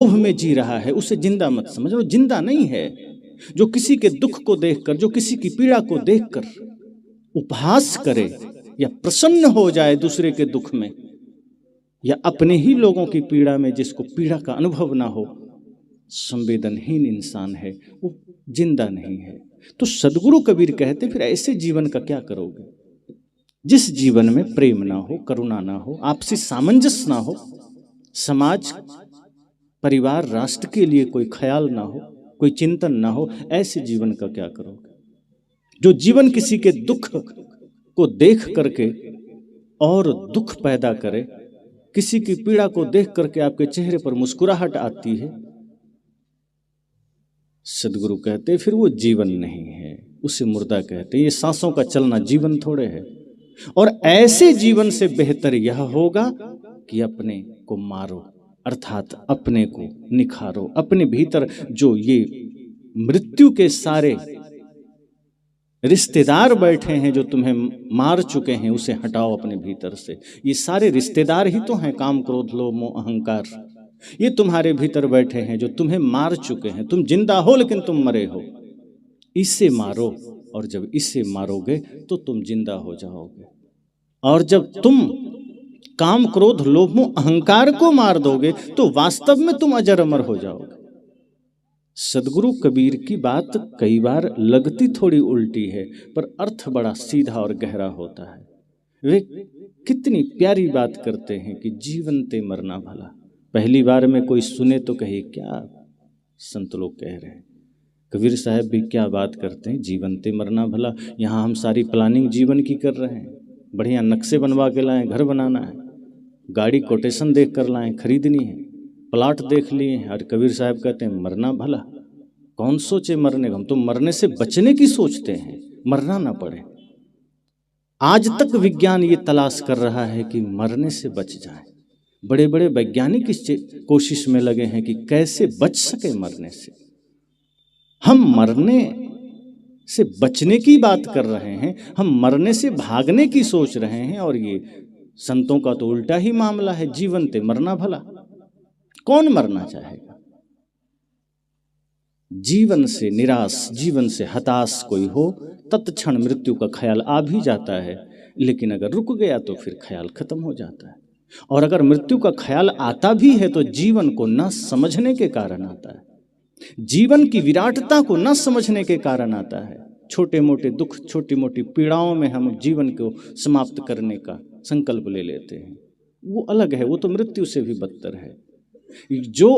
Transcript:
लोभ में जी रहा है उसे जिंदा मत समझ, वो जिंदा नहीं है। जो किसी के दुख को देखकर, जो किसी की पीड़ा को देखकर उपहास करे या प्रसन्न हो जाए दूसरे के दुख में, या अपने ही लोगों की पीड़ा में जिसको पीड़ा का अनुभव ना हो, संवेदनहीन इंसान है, वो जिंदा नहीं है। तो सदगुरु कबीर कहते फिर ऐसे जीवन का क्या करोगे जिस जीवन में प्रेम ना हो, करुणा ना हो, आपसी सामंजस्य ना हो, समाज, परिवार, राष्ट्र के लिए कोई ख्याल ना हो, कोई चिंतन ना हो, ऐसे जीवन का क्या करोगे? जो जीवन किसी के दुख को देख करके और दुख पैदा करे, किसी की पीड़ा को देख करके आपके चेहरे पर मुस्कुराहट आती है, सदगुरु कहते फिर वो जीवन नहीं है, उसे मुर्दा कहते। ये सांसों का चलना जीवन थोड़े है। और ऐसे जीवन से बेहतर यह होगा कि अपने को मारो, अर्थात अपने को निखारो। अपने भीतर जो ये मृत्यु के सारे रिश्तेदार बैठे हैं जो तुम्हें मार चुके हैं, उसे हटाओ अपने भीतर से। ये सारे रिश्तेदार ही तो हैं, काम, क्रोध, लोभ, मोह, अहंकार। ये तुम्हारे भीतर बैठे हैं जो तुम्हें मार चुके हैं। तुम जिंदा हो लेकिन तुम मरे हो। इसे मारो, और जब इसे मारोगे तो तुम जिंदा हो जाओगे। और जब तुम काम, क्रोध, लोभ, मोह, अहंकार को मार दोगे तो वास्तव में तुम अजर अमर हो जाओगे। सदगुरु कबीर की बात कई बार लगती थोड़ी उल्टी है, पर अर्थ बड़ा सीधा और गहरा होता है। वे कितनी प्यारी बात करते हैं कि जीवन ते मरना भला। पहली बार में कोई सुने तो कहे क्या संत लोग कह रहे हैं। कबीर साहब भी क्या बात करते हैं, जीवन ते मरना भला। यहाँ हम सारी प्लानिंग जीवन की कर रहे हैं, बढ़िया नक्शे बनवा के लाएं, घर बनाना है, गाड़ी कोटेशन देख कर लाएं, खरीदनी है, प्लाट देख लिए हैं। और कबीर साहब कहते हैं मरना भला। कौन सोचे मरने को? हम तो मरने से बचने की सोचते हैं, मरना ना पड़े। आज तक विज्ञान ये तलाश कर रहा है कि मरने से बच जाए। बड़े बड़े वैज्ञानिक इस कोशिश में लगे हैं कि कैसे बच सके मरने से। हम मरने से बचने की बात कर रहे हैं, हम मरने से भागने की सोच रहे हैं। और ये संतों का तो उल्टा ही मामला है, जीवन ते मरना भला। कौन मरना चाहेगा? जीवन से निराश, जीवन से हताश कोई हो, तत्क्षण मृत्यु का ख्याल आ भी जाता है, लेकिन अगर रुक गया तो फिर ख्याल खत्म हो जाता है। और अगर मृत्यु का ख्याल आता भी है तो जीवन को न समझने के कारण आता है, जीवन की विराटता को न समझने के कारण आता है। छोटे मोटे दुख, छोटी मोटी पीड़ाओं में हम जीवन को समाप्त करने का संकल्प ले लेते हैं, वो अलग है, वो तो मृत्यु से भी बदतर है। जो